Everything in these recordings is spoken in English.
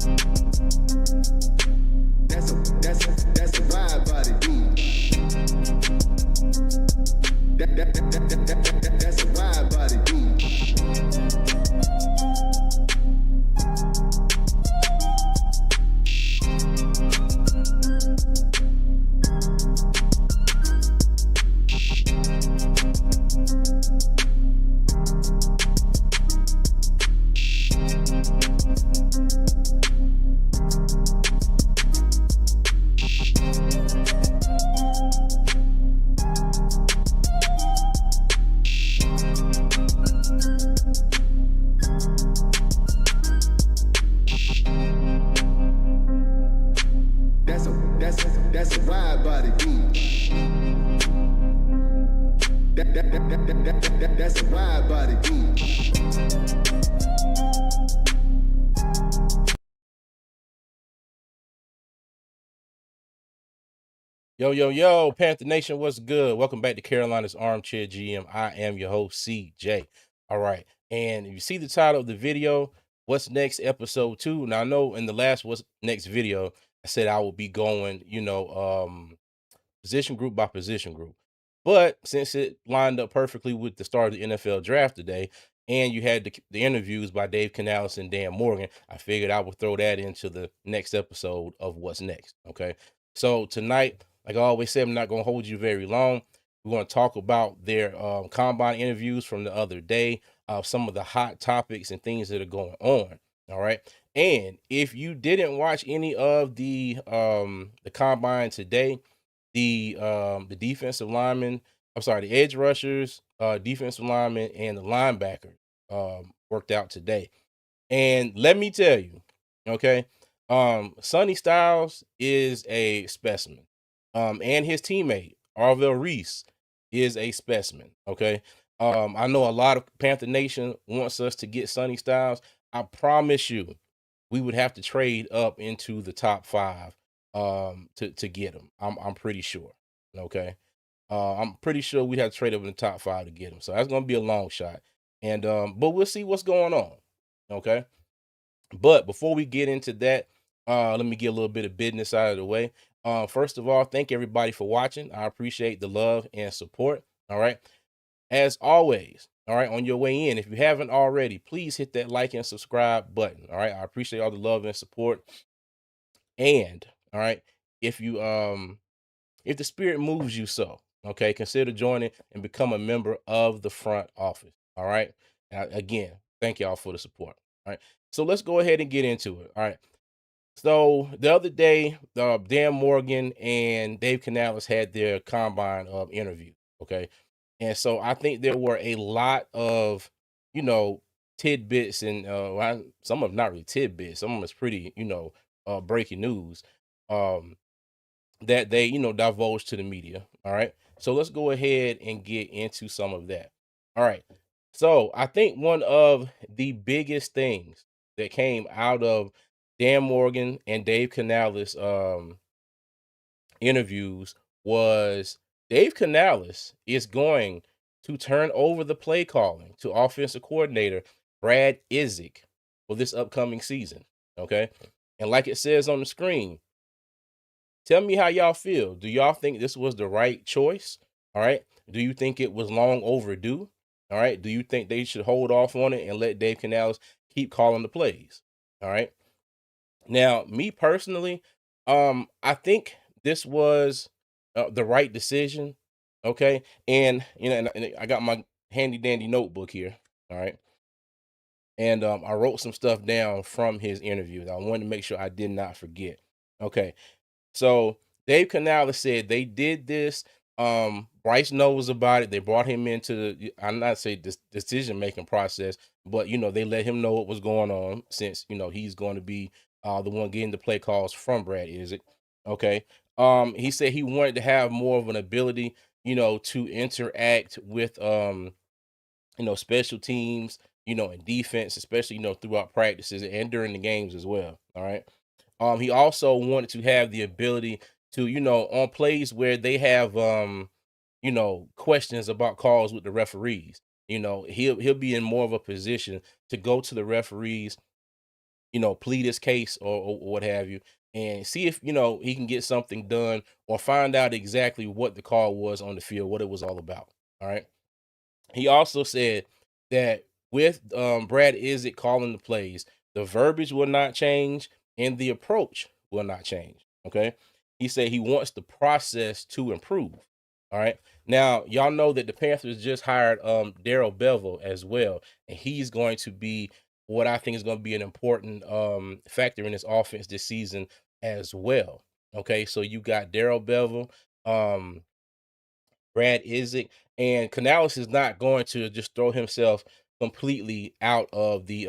That's a wide body. That's a wide body. That's a wide body. That's a wide body. Yo, Panther Nation, what's good? Welcome back to Carolina's Armchair GM. I am your host, CJ. All right. And if you see the title of the video, What's Next, Episode 2. Now, I know in the last What's Next video, I said I would be going, position group by position group. But since it lined up perfectly with the start of the NFL draft today, and you had the interviews by Dave Canales and Dan Morgan, I figured I would throw that into the next episode of What's Next. Okay. So tonight, like I always said, I'm not going to hold you very long. We're going to talk about their combine interviews from the other day, some of the hot topics and things that are going on. All right. And if you didn't watch any of the combine today, the defensive linemen, the edge rushers, defensive linemen, and the linebackers worked out today. And let me tell you, okay, Sonny Styles is a specimen. And his teammate, Arvell Reese, is a specimen. Okay. I know a lot of Panther Nation wants us to get Sonny Styles. I promise you, we would have to trade up into the top 5 to get him. I'm pretty sure. Okay. I'm pretty sure we'd have to trade up in the top 5 to get him. So that's gonna be a long shot. And but we'll see what's going on. Okay. But before we get into that, let me get a little bit of business out of the way. First of all, thank everybody for watching. I appreciate the love and support. All right. As always, all right, on your way in, if you haven't already, please hit that like and subscribe button. All right. I appreciate all the love and support. And all right, if the spirit moves you so, okay, consider joining and become a member of the front office. All right. Again, thank y'all for the support. All right. So let's go ahead and get into it. All right. So the other day, Dan Morgan and Dave Canales had their combine interview. Okay. And so I think there were a lot of, tidbits and some of them not really tidbits. Some of them is pretty, breaking news that they, divulged to the media. All right. So let's go ahead and get into some of that. All right. So I think one of the biggest things that came out of Dan Morgan and Dave Canales interviews was Dave Canales is going to turn over the play calling to offensive coordinator Brad Idzik for this upcoming season. Okay. And like it says on the screen, tell me how y'all feel. Do y'all think this was the right choice? All right. Do you think it was long overdue? All right. Do you think they should hold off on it and let Dave Canales keep calling the plays? All right. Now, me personally, I think this was the right decision. Okay. And, and I got my handy dandy notebook here. All right. And I wrote some stuff down from his interview. I wanted to make sure I did not forget. Okay. So Dave Canales said they did this. Bryce knows about it. They brought him into the, I'm not saying this decision-making process, but they let him know what was going on since he's going to be the one getting the play calls from Brad Idzik. Okay. He said he wanted to have more of an ability, to interact with special teams, and defense, especially, throughout practices and during the games as well. All right. He also wanted to have the ability to, on plays where they have, questions about calls with the referees, he'll be in more of a position to go to the referees plead his case or what have you, and see if he can get something done or find out exactly what the call was on the field, what it was all about. All right. He also said that with Brad Idzik calling the plays, the verbiage will not change and the approach will not change. Okay. He said he wants the process to improve. All right. Now, y'all know that the Panthers just hired Daryl Bevel as well. And he's going to be what I think is going to be an important factor in this offense this season as well. Okay. So you got Daryl Bevel. Brad Idzik, and Canales is not going to just throw himself completely out of the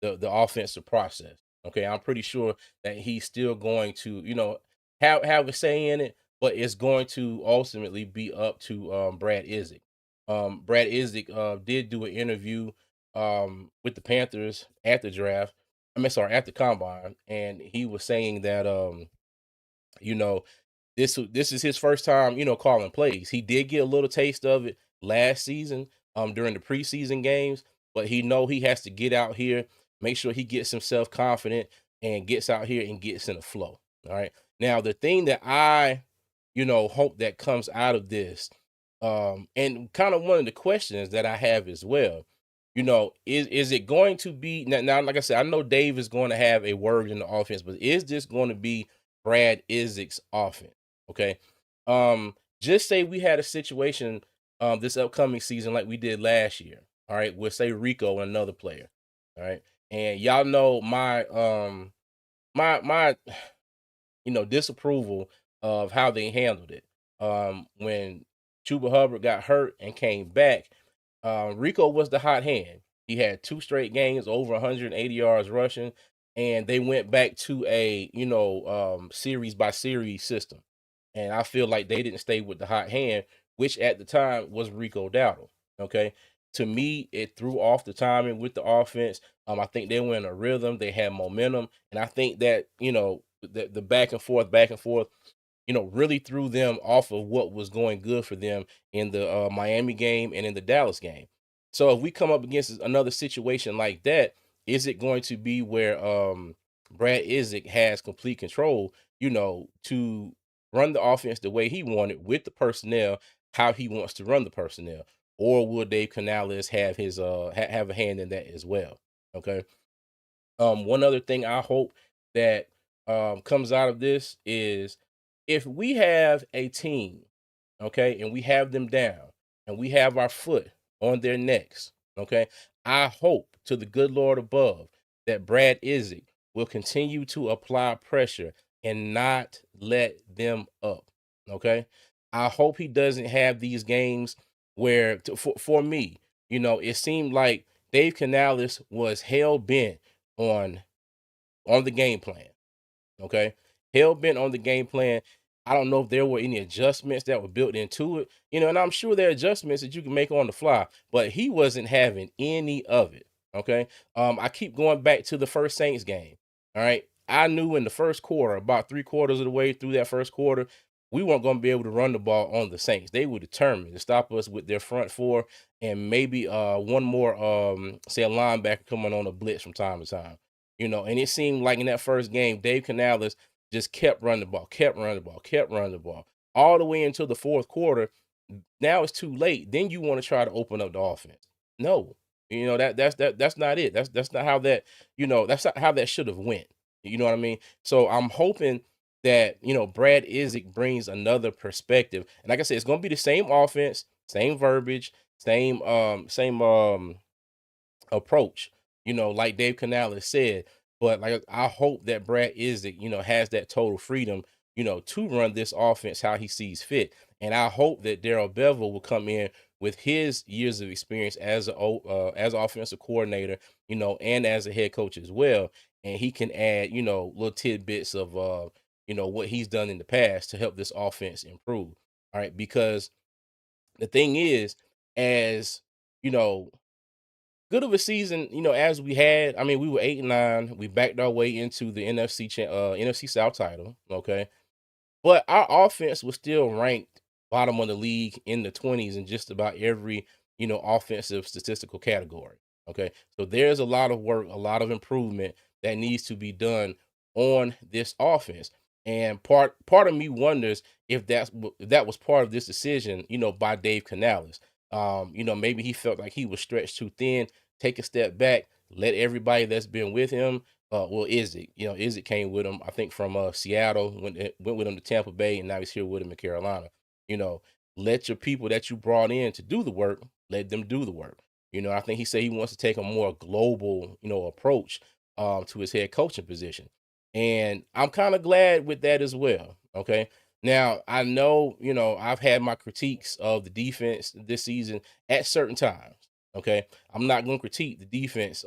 offensive process. Okay, I'm pretty sure that he's still going to have a say in it, but it's going to ultimately be up to Brad Idzik. Brad Idzik did do an interview with the Panthers at the draft. I mean, sorry, at the combine, and he was saying that you know this is his first time, calling plays. He did get a little taste of it last season, during the preseason games, but he has to get out here, make sure he gets himself confident and gets out here and gets in a flow. All right. Now, the thing that I, hope that comes out of this, and kind of one of the questions that I have as well, is it going to be now, like I said, I know Dave is going to have a word in the offense, but is this going to be Brad Idzik's offense? Okay. Just say we had a situation this upcoming season like we did last year. All right, we'll say Rico and another player. All right. And y'all know my disapproval of how they handled it. When Chuba Hubbard got hurt and came back, Rico was the hot hand. He had 2 straight games over 180 yards rushing, and they went back to a series by series system. And I feel like they didn't stay with the hot hand, which at the time was Rico Dowdle. Okay. To me, it threw off the timing with the offense. I think they were in a rhythm, they had momentum, and I think that, the back and forth, really threw them off of what was going good for them in the Miami game and in the Dallas game. So if we come up against another situation like that, is it going to be where Brad Idzik has complete control, to run the offense the way he wanted with the personnel, how he wants to run the personnel, or will Dave Canales have his have a hand in that as well? Okay. One other thing I hope that comes out of this is if we have a team, okay, and we have them down and we have our foot on their necks, okay, I hope to the good Lord above that Brad Idzik will continue to apply pressure and not let them up, okay. I hope he doesn't have these games where, for me, it seemed like Dave Canales was hell bent on the game plan. Okay. Hell bent on the game plan. I don't know if there were any adjustments that were built into it, and I'm sure there are adjustments that you can make on the fly, but he wasn't having any of it. Okay. I keep going back to the first Saints game. All right. I knew in the first quarter, about 3/4 of the way through that first quarter, we weren't going to be able to run the ball on the Saints. They were determined to stop us with their front four and maybe one more say a linebacker coming on a blitz from time to time. And it seemed like in that first game, Dave Canales just kept running the ball, kept running the ball, kept running the ball all the way until the fourth quarter. Now it's too late. Then you want to try to open up the offense. No, that's not it. That's not how that, that's not how that should have went. You know what I mean? So I'm hoping that, Brad Idzik brings another perspective. And like I said, it's gonna be the same offense, same verbiage, same approach, like Dave Canales said. But like I hope that Brad Idzik, has that total freedom, to run this offense how he sees fit. And I hope that Daryl Bevel will come in with his years of experience as an offensive coordinator, and as a head coach as well. And he can add, little tidbits of what he's done in the past to help this offense improve. All right. Because the thing is, as you know, good of a season, as we had. I mean, we were 8-9. We backed our way into the NFC South title. Okay, but our offense was still ranked bottom of the league in the 20s in just about every offensive statistical category. Okay, so there's a lot of work, a lot of improvement that needs to be done on this offense. And part of me wonders if if that was part of this decision, by Dave Canales. Maybe he felt like he was stretched too thin. Take a step back, let everybody that's been with him. Idzik, Idzik came with him, I think, from Seattle, went with him to Tampa Bay, and now he's here with him in Carolina. You know, let your people that you brought in to do the work, let them do the work. I think he said he wants to take a more global, approach to his head coaching position. And I'm kind of glad with that as well. Okay. Now, I know, I've had my critiques of the defense this season at certain times. Okay. I'm not going to critique the defense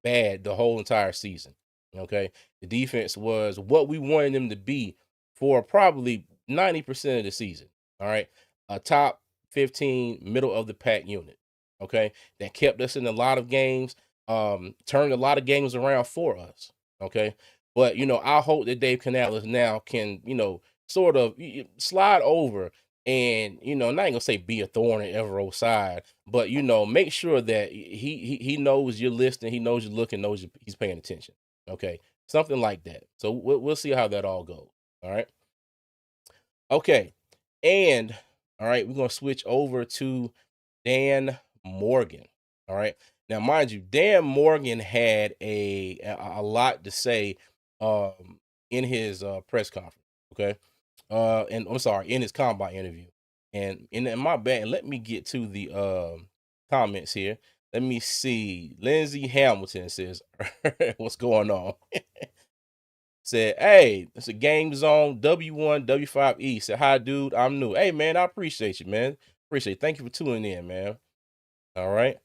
bad the whole entire season. Okay. The defense was what we wanted them to be for probably 90% of the season. All right. A top 15 middle of the pack unit. Okay. That kept us in a lot of games, turned a lot of games around for us. Okay. But, I hope that Dave Canales now can, sort of slide over and, not gonna say be a thorn in Evero's side, but, make sure that he knows you're listening, he knows you're looking, knows he's paying attention. Okay. Something like that. So we'll see how that all goes. All right. Okay. And all right, we're gonna switch over to Dan Morgan. All right. Now, mind you, Dan Morgan had a lot to say in his press conference. Okay. And I'm sorry, in his combine interview. And in my bad, let me get to the comments here. Let me see. Lindsey Hamilton says, what's going on? Said, hey, it's a game zone W1, W5E. Said, hi, dude. I'm new. Hey, man, I appreciate you, man. Appreciate it. Thank you for tuning in, man. All right.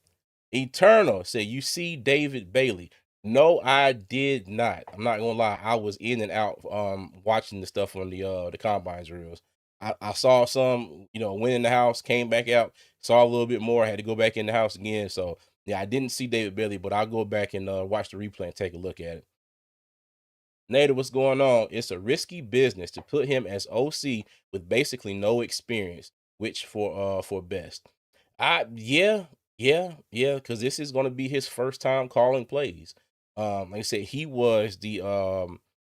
Eternal said, you see David Bailey. No, I did not. I'm not gonna lie. I was in and out watching the stuff on the combines reels. I saw some, went in the house, came back out, saw a little bit more, had to go back in the house again. So yeah, I didn't see David Bailey, but I'll go back and watch the replay and take a look at it. Nader, what's going on? It's a risky business to put him as OC with basically no experience, which for best. Because this is gonna be his first time calling plays. Like I said, he was the I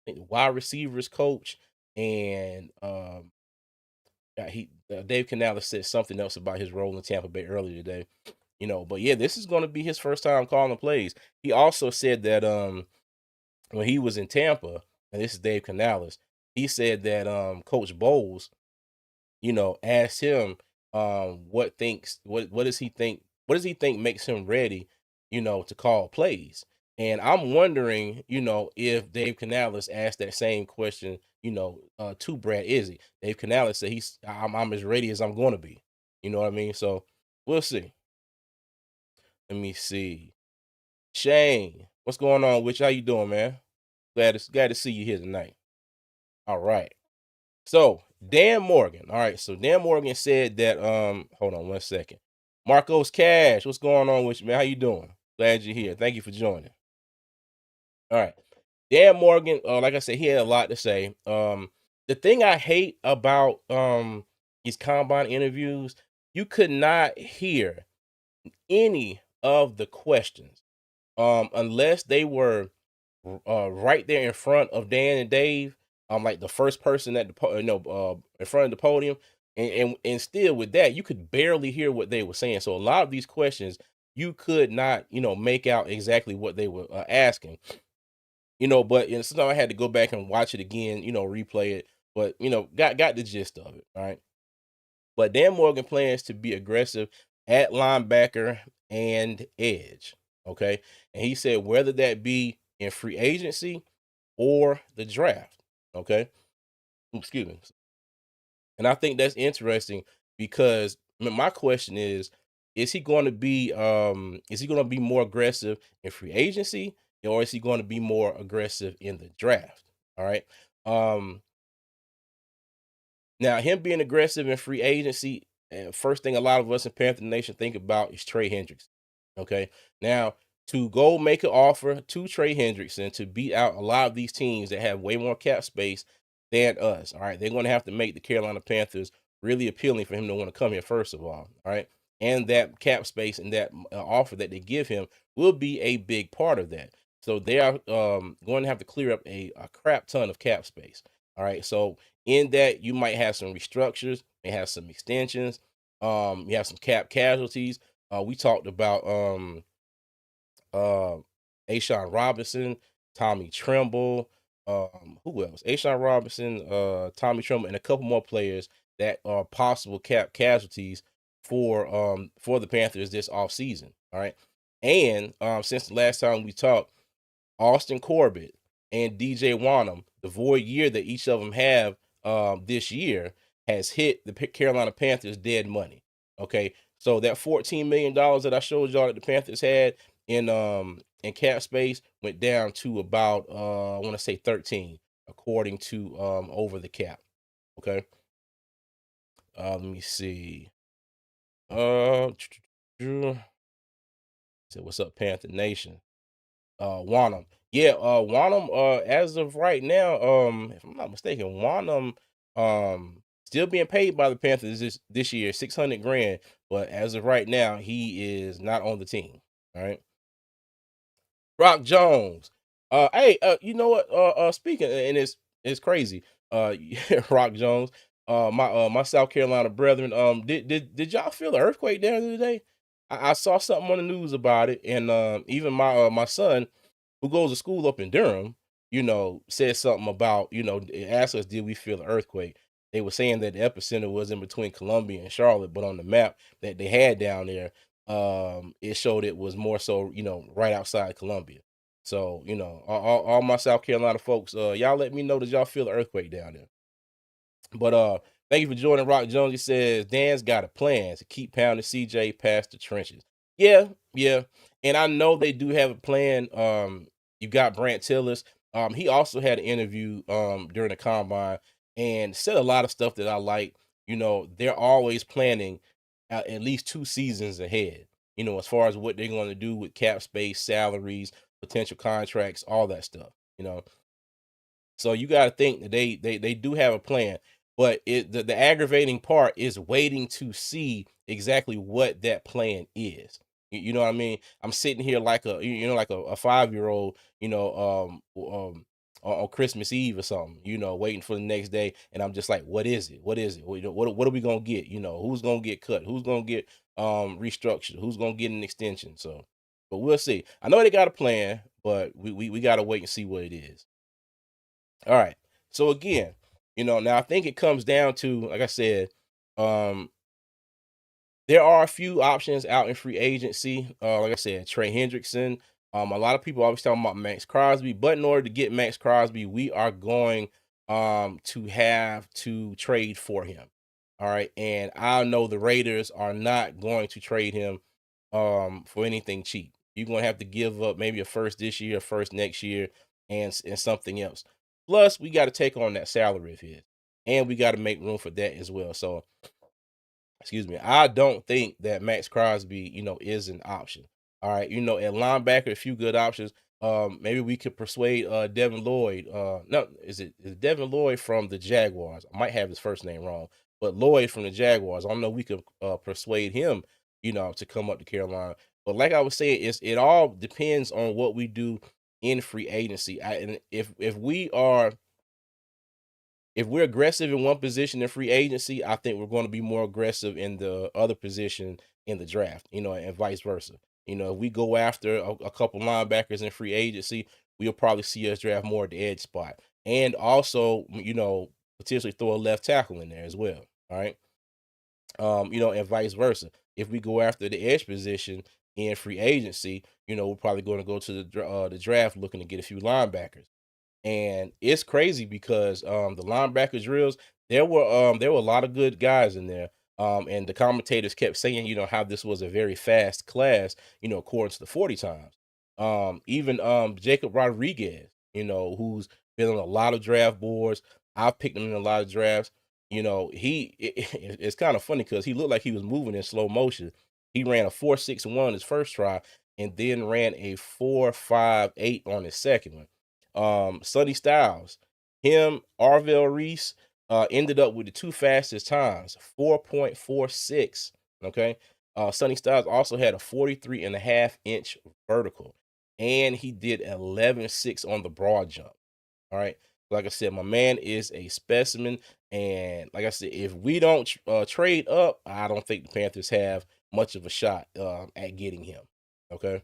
think wide receivers coach, and Dave Canales said something else about his role in Tampa Bay earlier today. But yeah, this is gonna be his first time calling plays. He also said that when he was in Tampa, and this is Dave Canales, he said that Coach Bowles, asked him what does he think makes him ready, to call plays. And I'm wondering, if Dave Canales asked that same question, to Brad Idzik. Dave Canales said I'm as ready as I'm gonna be. You know what I mean? So we'll see. Let me see. Shane, what's going on with you? How you doing, man? Glad to see you here tonight. All right. So Dan Morgan. All right. So Dan Morgan said that hold on one second. Marcos Cash, what's going on with you, man? How you doing? Glad you're here. Thank you for joining. All right. Dan Morgan, like I said, he had a lot to say. The thing I hate about these combine interviews, you could not hear any of the questions unless they were right there in front of Dan and Dave. Like the first person at the in front of the podium, and still with that, you could barely hear what they were saying. So a lot of these questions, you could not make out exactly what they were asking. But sometimes I had to go back and watch it again, replay it. But got the gist of it. All right. But Dan Morgan plans to be aggressive at linebacker and edge. Okay. And he said whether that be in free agency or the draft. Okay. Excuse me. And I think that's interesting because my question is he going to be more aggressive in free agency, or is he going to be more aggressive in the draft? All right. Now, him being aggressive in free agency, first thing a lot of us in Panther Nation think about is Trey Hendrickson. Okay. Now, to go make an offer to Trey Hendrickson to beat out a lot of these teams that have way more cap space than us. All right. They're going to have to make the Carolina Panthers really appealing for him to want to come here, first of all. All right. And that cap space and that offer that they give him will be a big part of that. So they are going to have to clear up a crap ton of cap space. All right. So in that, you might have some restructures, may have some extensions, you have some cap casualties. We talked about uh Ashawn Robinson, Tommy Tremble, who else? Ashawn Robinson, Tommy Tremble, and a couple more players that are possible cap casualties for the Panthers this offseason. All right. And since the last time we talked, Austin Corbett and DJ Wanham, the void year that each of them have this year has hit the Carolina Panthers dead money. Okay, so that $14 million that I showed y'all that the Panthers had in cap space went down to about I want to say 13 according to over the cap. Okay, let me see. So what's up, Panther Nation? Wanham. Yeah, Wanham, as of right now, if I'm not mistaken, Wanham still being paid by the Panthers this year, 600 grand, but as of right now, he is not on the team. All right. Brock Jones. Hey, you know what? Speaking, and it's crazy. Rock Jones. My South Carolina brethren. Did y'all feel the earthquake down there today? I saw something on the news about it, and even my son, who goes to school up in Durham, said something about, asked us, did we feel the earthquake? They were saying that the epicenter was in between Columbia and Charlotte, but on the map that they had down there, it showed it was more so, right outside Columbia. So, all my South Carolina folks, y'all let me know that y'all feel the earthquake down there. But thank you for joining Rock Jones. He says Dan's got a plan to keep pounding CJ past the trenches. Yeah, yeah. And I know they do have a plan. You got Brant Tillis. He also had an interview during the combine and said a lot of stuff that I like. They're always planning at least 2 seasons ahead, as far as what they're going to do with cap space, salaries, potential contracts, all that stuff. So you got to think that they do have a plan, but the aggravating part is waiting to see exactly what that plan is. You know what I mean? I'm sitting here like like a 5-year-old, on Christmas Eve or something, waiting for the next day, and I'm just like, what is it? What is it? What are we gonna get? Who's gonna get cut? Who's gonna get restructured? Who's gonna get an extension? So, but we'll see. I know they got a plan, but we gotta wait and see what it is. All right. So again, now I think it comes down to, like I said, um, there are a few options out in free agency. Like I said, Trey Hendrickson. A lot of people always talking about Max Crosby, but in order to get Max Crosby, we are going to have to trade for him. All right. And I know the Raiders are not going to trade him for anything cheap. You're gonna have to give up maybe a first this year, a first next year, and something else. Plus, we got to take on that salary of his, and we got to make room for that as well. So, excuse me, I don't think that Max Crosby, is an option. All right, at linebacker, a few good options. Maybe we could persuade Devin Lloyd. No, is Devin Lloyd from the Jaguars? I might have his first name wrong, but Lloyd from the Jaguars. I don't know. We could persuade him, to come up to Carolina. But like I was saying, it all depends on what we do in free agency. And if we're aggressive in one position in free agency, I think we're going to be more aggressive in the other position in the draft, and vice versa. If we go after a couple linebackers in free agency, we'll probably see us draft more at the edge spot. And also, potentially throw a left tackle in there as well. All right. And vice versa. If we go after the edge position in free agency, we're probably going to go to the draft looking to get a few linebackers. And it's crazy because the linebacker drills, there were a lot of good guys in there. And the commentators kept saying, how this was a very fast class, according to the 40 times. Even Jacob Rodriguez, who's been on a lot of draft boards. I've picked him in a lot of drafts. It's kind of funny because he looked like he was moving in slow motion. He ran a 4.61 his first try and then ran a 4.58 on his second one. Sonny Styles, him, Arvell Reese, ended up with the two fastest times, 4.46. Okay. Sonny Styles also had a 43.5-inch vertical. and he did 11.6 on the broad jump. All right. Like I said, my man is a specimen. And like I said, if we don't trade up, I don't think the Panthers have much of a shot at getting him. Okay.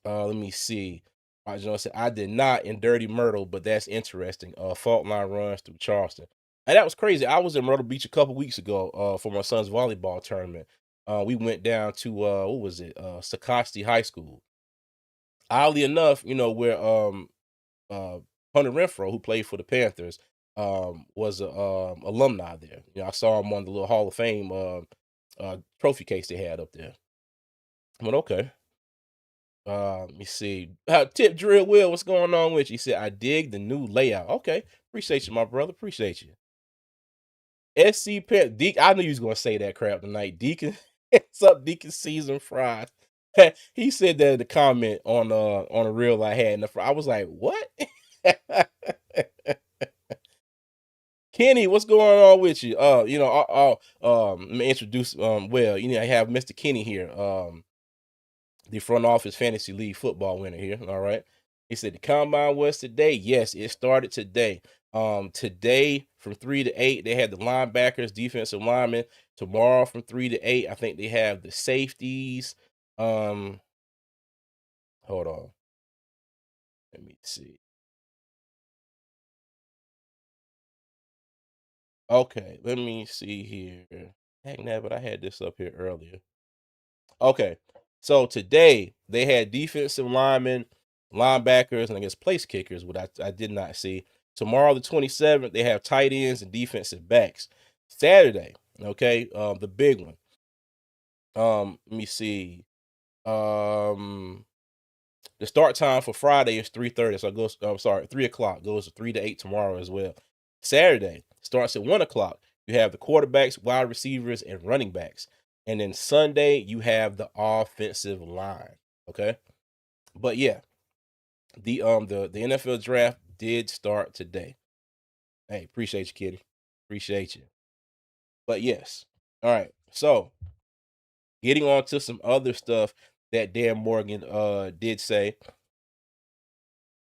Let me see. Said, I did not in Dirty Myrtle, but that's interesting. Fault line runs through Charleston. And that was crazy. I was in Myrtle Beach a couple weeks ago for my son's volleyball tournament. We went down to what was it? Sacosti High School. Oddly enough, where uh Hunter Renfro, who played for the Panthers, was a alumni there. I saw him on the little Hall of Fame trophy case they had up there. But okay. Let me see. Tip Drill Will, what's going on with you? He said, I dig the new layout. Okay. Appreciate you, my brother. Appreciate you. SC Pet Deacon. I knew you was gonna say that crap tonight. Deacon. What's up, Deacon Season Fries? He said that in the comment on a reel I had in the I was like, what? Kenny, what's going on with you? Let me introduce I have Mr. Kenny here. The front office fantasy league football winner here. All right. He said the combine was today. Yes, it started today. Today from 3 to 8, they had the linebackers, defensive linemen. Tomorrow from 3 to 8, I think they have the safeties. Hold on. Let me see. Okay, let me see here. Dang that, but I had this up here earlier. Okay. So today they had defensive linemen, linebackers, and I guess place kickers, what I did not see. Tomorrow, the 27th, they have tight ends and defensive backs. Saturday, okay, the big one. Let me see. The start time for Friday is 3:30. So it goes, 3 o'clock. Goes to 3 to 8 tomorrow as well. Saturday starts at 1 o'clock. You have the quarterbacks, wide receivers, and running backs. And then Sunday, you have the offensive line. Okay. But yeah, the NFL draft did start today. Hey, appreciate you, Kitty. Appreciate you. But yes. All right. So getting on to some other stuff that Dan Morgan did say.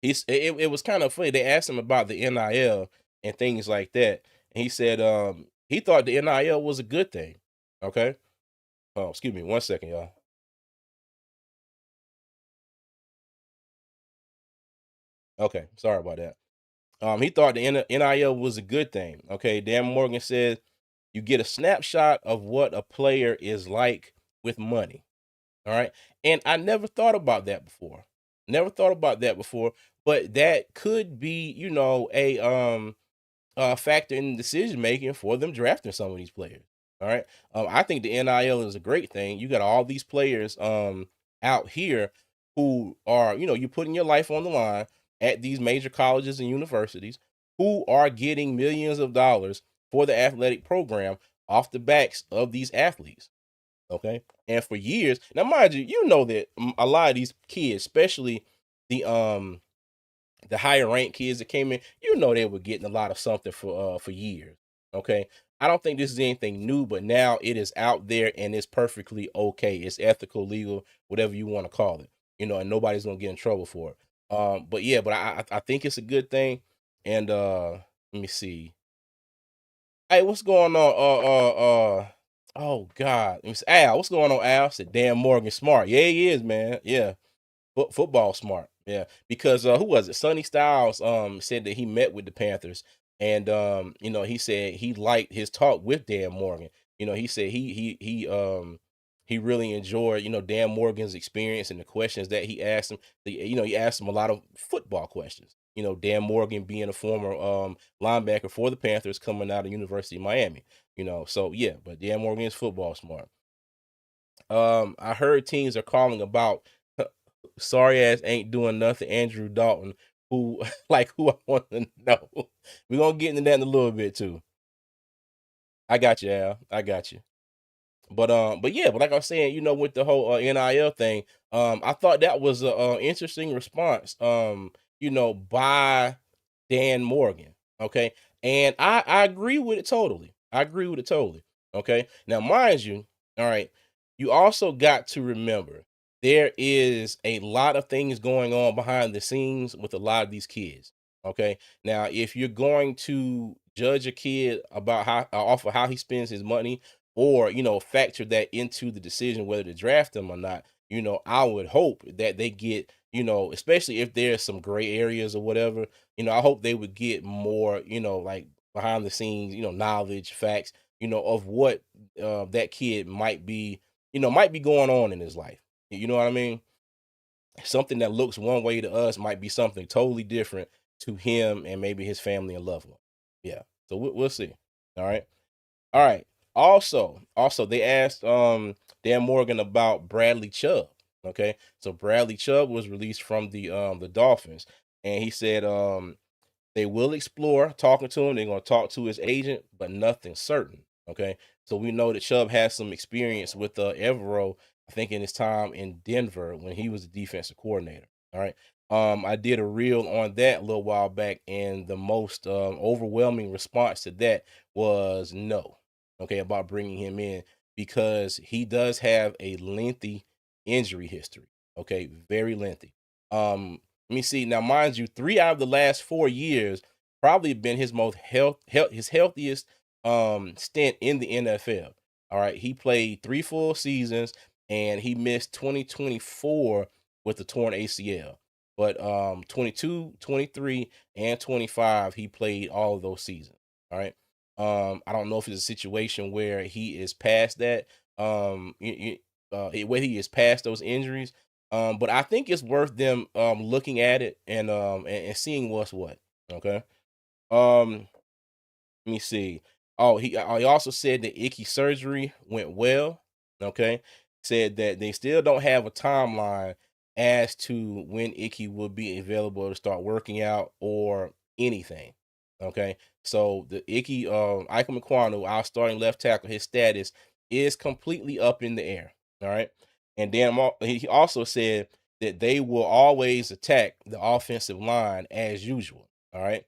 It was kind of funny. They asked him about the NIL and things like that. And he said he thought the NIL was a good thing. Okay. Oh, excuse me, 1 second, y'all. Okay, sorry about that. He thought the NIL was a good thing. Okay, Dan Morgan said you get a snapshot of what a player is like with money. All right, and I never thought about that before. Never thought about that before, but that could be, a factor in decision making for them drafting some of these players. All right, I think the NIL is a great thing. You got all these players out here who are, you're putting your life on the line at these major colleges and universities who are getting millions of dollars for the athletic program off the backs of these athletes. Okay. And for years, now mind you, that a lot of these kids, especially the higher ranked kids that came in, they were getting a lot of something for years. Okay. I don't think this is anything new, but now it is out there and it's perfectly okay. It's ethical, legal, whatever you want to call it. And nobody's gonna get in trouble for it. But yeah, but I think it's a good thing. And let me see. Hey, what's going on? Oh God. Let me see. Al, what's going on, Al? Said Dan Morgan smart. Yeah, he is, man. Yeah. Football smart. Yeah. Because who was it? Sonny Styles said that he met with the Panthers and he said he liked his talk with Dan Morgan. He said he really enjoyed, Dan Morgan's experience and the questions that he asked him. He asked him a lot of football questions. Dan Morgan being a former linebacker for the Panthers coming out of University of Miami. So yeah, but Dan Morgan is football smart. I heard teams are calling about sorry ass ain't doing nothing. Andrew Dalton, who who I want to know. We're gonna get into that in a little bit too. I got you, Al. I got you. But yeah, but like I was saying, with the whole NIL thing, I thought that was a interesting response. By Dan Morgan. Okay, and I agree with it totally. I agree with it totally. Okay, now mind you, all right, you also got to remember there is a lot of things going on behind the scenes with a lot of these kids. Okay. Now, if you're going to judge a kid about how off of how he spends his money, or factor that into the decision whether to draft them or not, I would hope that they get, especially if there's some gray areas or whatever, I hope they would get more, like behind the scenes, knowledge, facts, of what that kid might be going on in his life. You know what I mean? Something that looks one way to us might be something totally different to him and maybe his family and loved one. Yeah. So we'll see. All right. All right. Also, they asked Dan Morgan about Bradley Chubb. Okay. So Bradley Chubb was released from the Dolphins, and he said they will explore talking to him. They're going to talk to his agent, but nothing certain. Okay. So we know that Chubb has some experience with Evero, I think in his time in Denver when he was the defensive coordinator. All right. I did a reel on that a little while back, and the most overwhelming response to that was no. Okay. About bringing him in, because he does have a lengthy injury history. Okay. Very lengthy. Let me see. Now, mind you, 3 out of the last 4 years probably been his most his healthiest stint in the NFL. All right. He played 3 full seasons, and he missed 2024 with the torn ACL. But 22, 23, and 25, he played all of those seasons. All right. I don't know if it's a situation where he is past that, where he is past those injuries. But I think it's worth them looking at it and seeing what's what. Okay. Um, Let me see. Oh, he also said that Icky surgery went well. Okay. Said that they still don't have a timeline as to when Icky will be available to start working out or anything. Okay. So the Icky Ike McQuanu, our starting left tackle, his status is completely up in the air. All right. And then he also said that they will always attack the offensive line as usual. All right.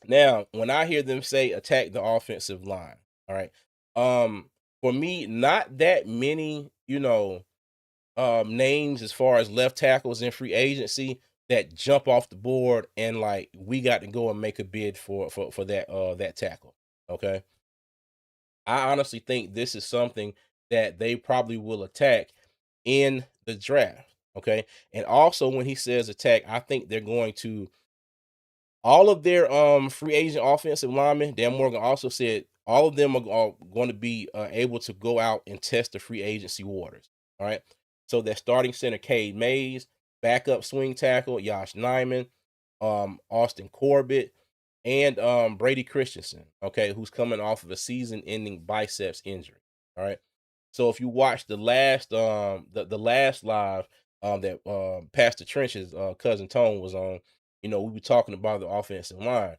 Now, when I hear them say attack the offensive line, all right, for me, not that many, names as far as left tackles in free agency that jump off the board and like we got to go and make a bid for that tackle. Okay. I honestly think this is something that they probably will attack in the draft. Okay. And also when he says attack, I think they're going to all of their free agent offensive linemen. Dan Morgan also said all of them are going to be able to go out and test the free agency waters. All right. So that starting center Cade Mays, backup swing tackle Josh Nyman, Austin Corbett, and Brady Christensen. Okay, who's coming off of a season-ending biceps injury. All right. So if you watch the last the last live that Pastor Trench's cousin Tone was on, we were talking about the offensive line.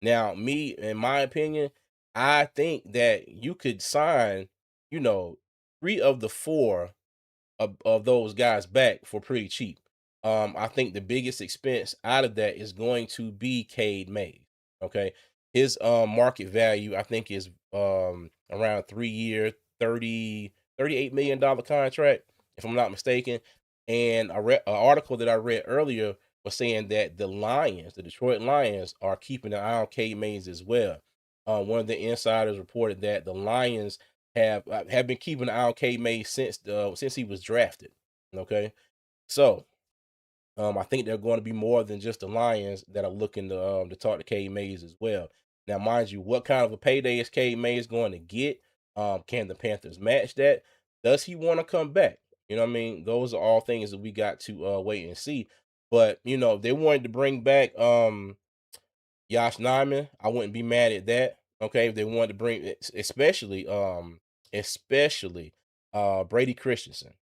Now, me, in my opinion, I think that you could sign, you know, 3 of the 4 of those guys back for pretty cheap. I think the biggest expense out of that is going to be Cade Mays. Okay. His market value, I think, is around 3 year, 38 million dollar contract, if I'm not mistaken. And I read an article that I read earlier was saying that the Detroit Lions, are keeping an eye on Cade Mays as well. One of the insiders reported that the Lions have been keeping an eye on Cade Mays since he was drafted. Okay, so I think there are going to be more than just the Lions that are looking to talk to Cade Mays as well. Now, mind you, what kind of a payday is Cade Mays going to get? Can the Panthers match that? Does he want to come back? You know what I mean? Those are all things that we got to wait and see. But if they wanted to bring back Josh Nyman, I wouldn't be mad at that. Okay, if they wanted to bring especially Brady Christensen.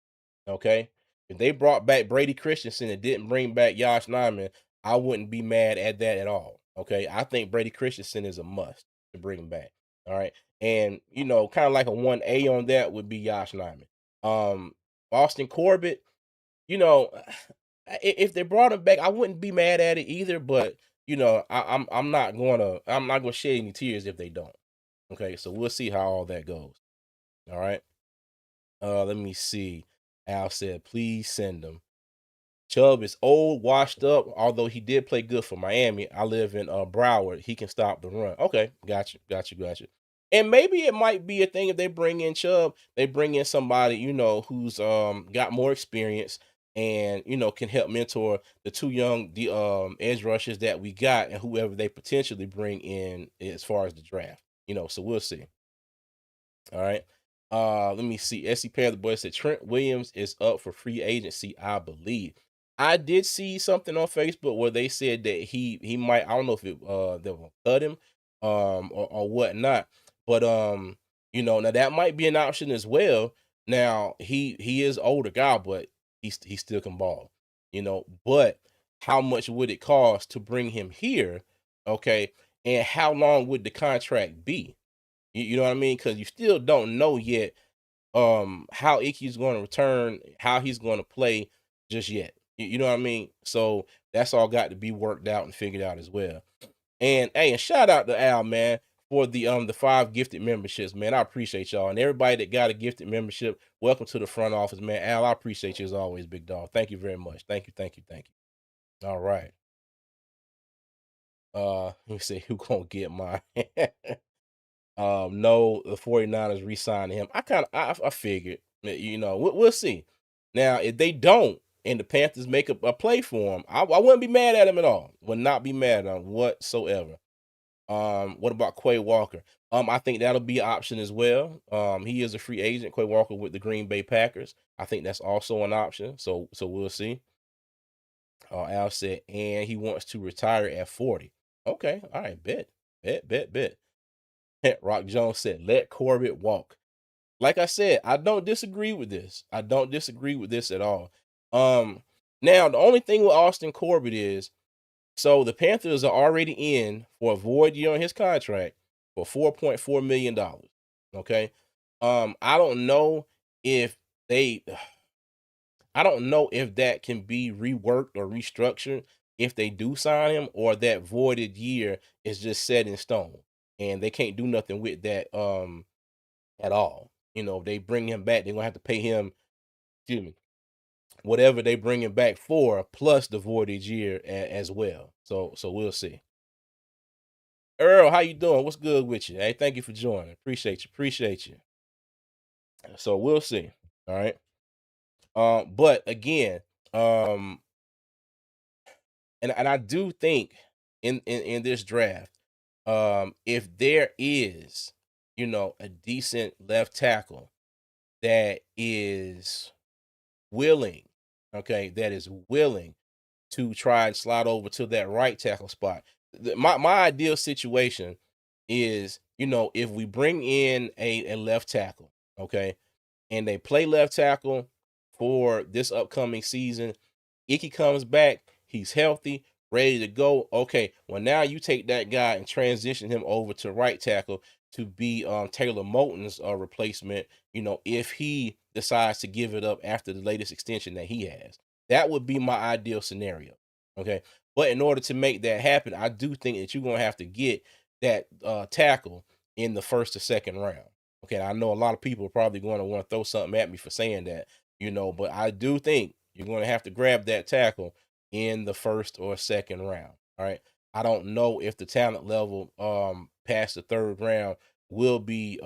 Okay. If they brought back Brady Christensen and didn't bring back Josh Nyman, I wouldn't be mad at that at all. Okay. I think Brady Christensen is a must to bring him back. All right. And, kind of like a 1A on that would be Josh Nyman. Austin Corbett, you know, if they brought him back, I wouldn't be mad at it either, but I'm not gonna shed any tears if they don't. Okay, so we'll see how all that goes. All right. Let me see. Al said, please send him. Chubb is old, washed up, although he did play good for Miami. I live in Broward. He can stop the run. Okay, got you. And maybe it might be a thing if they bring in Chubb, they bring in somebody, who's got more experience and can help mentor the two young edge rushers that we got and whoever they potentially bring in as far as the draft. So we'll see. All right. Let me see. SC Panther Boy said Trent Williams is up for free agency, I believe. I did see something on Facebook where they said that he might, I don't know if they will cut him or whatnot. But now that might be an option as well. Now he is older guy, but he still can ball, but how much would it cost to bring him here? Okay. And how long would the contract be? You know what I mean? Because you still don't know yet how Icky's going to return, how he's going to play just yet. You know what I mean? So that's all got to be worked out and figured out as well. And hey, and shout out to Al, man, for the 5 gifted memberships, man. I appreciate y'all. And everybody that got a gifted membership, welcome to the front office, man. Al, I appreciate you as always, big dog. Thank you very much. Thank you. All right. Let me see who gonna get mine. No, the 49ers re-signed him. I figured, we'll see. Now, if they don't and the Panthers make a play for him, I wouldn't be mad at him at all. Would not be mad at him whatsoever. What about Quay Walker? I think that'll be an option as well. He is a free agent, Quay Walker with the Green Bay Packers. I think that's also an option. So we'll see. Al said, and he wants to retire at 40. Okay, all right, bet. Rock Jones said, let Corbett walk. Like I said, I don't disagree with this. I don't disagree with this at all. Now, the only thing with Austin Corbett is, so the Panthers are already in for a void year on his contract for $4.4 million. Okay. I don't know if they, I don't know if that can be reworked or restructured if they do sign him, or that voided year is just set in stone and they can't do nothing with that at all. If they bring him back, they're gonna have to pay him, excuse me, whatever they bring him back for, plus the voided year as well. So we'll see. Earl, how you doing? What's good with you? Hey, thank you for joining. Appreciate you. So we'll see. All right. But again, and I do think in this draft, if there is, a decent left tackle that is willing, that is willing to try and slide over to that right tackle spot. My ideal situation is, if we bring in a left tackle, and they play left tackle for this upcoming season, Icky comes back, he's healthy, ready to go. Okay, well, now you take that guy and transition him over to right tackle to be Taylor Moton's replacement, if he decides to give it up after the latest extension that he has. That would be my ideal scenario. Okay. But in order to make that happen, I do think that you're going to have to get that tackle in the first or second round. Okay. I know a lot of people are probably going to want to throw something at me for saying that, but I do think you're going to have to grab that tackle in the first or second round. All right. I don't know if the talent level past the third round will be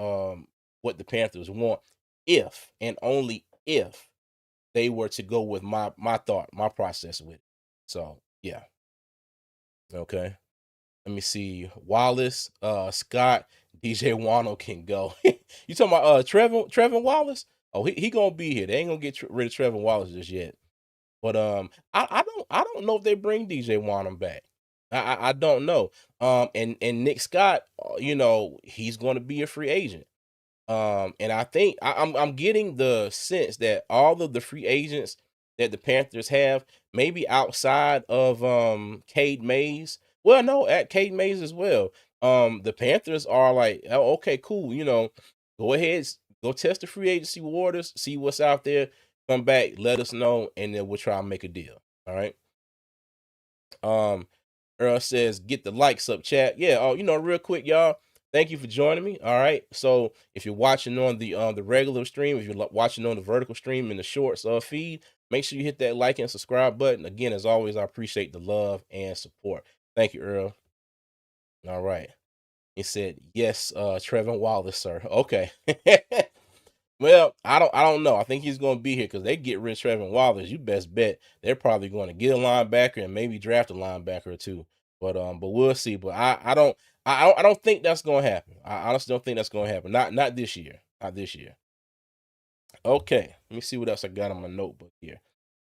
what the Panthers want, if and only if they were to go with my process with it. So yeah. Okay. Let me see. Wallace, Scott, DJ Wano can go. You talking about Trevin Wallace? Oh, he gonna be here. They ain't gonna get rid of Trevin Wallace just yet. But I don't know if they bring DJ Wano back. I don't know. And Nick Scott, he's going to be a free agent. And I think I'm getting the sense that all of the free agents that the Panthers have, maybe outside of Cade Mays. Well, no, at Cade Mays as well. The Panthers are like, oh, okay, cool. Go ahead, go test the free agency waters, see what's out there. Come back, let us know, and then we'll try and make a deal. All right. Earl says, get the likes up, chat. Yeah. Oh, real quick, y'all. thank you for joining me. All right. So if you're watching on the regular stream, if you're watching on the vertical stream in the shorts feed, make sure you hit that like and subscribe button. Again, as always, I appreciate the love and support. Thank you, Earl. All right. He said, yes, Trevin Wallace, sir. Okay. Well, I don't know. I think he's gonna be here because they get rid of Trevin Wallace. You best bet they're probably going to get a linebacker and maybe draft a linebacker or two. But we'll see. But I don't think that's gonna happen. I honestly don't think that's gonna happen. Not this year. Not this year. Okay. Let me see what else I got on my notebook here.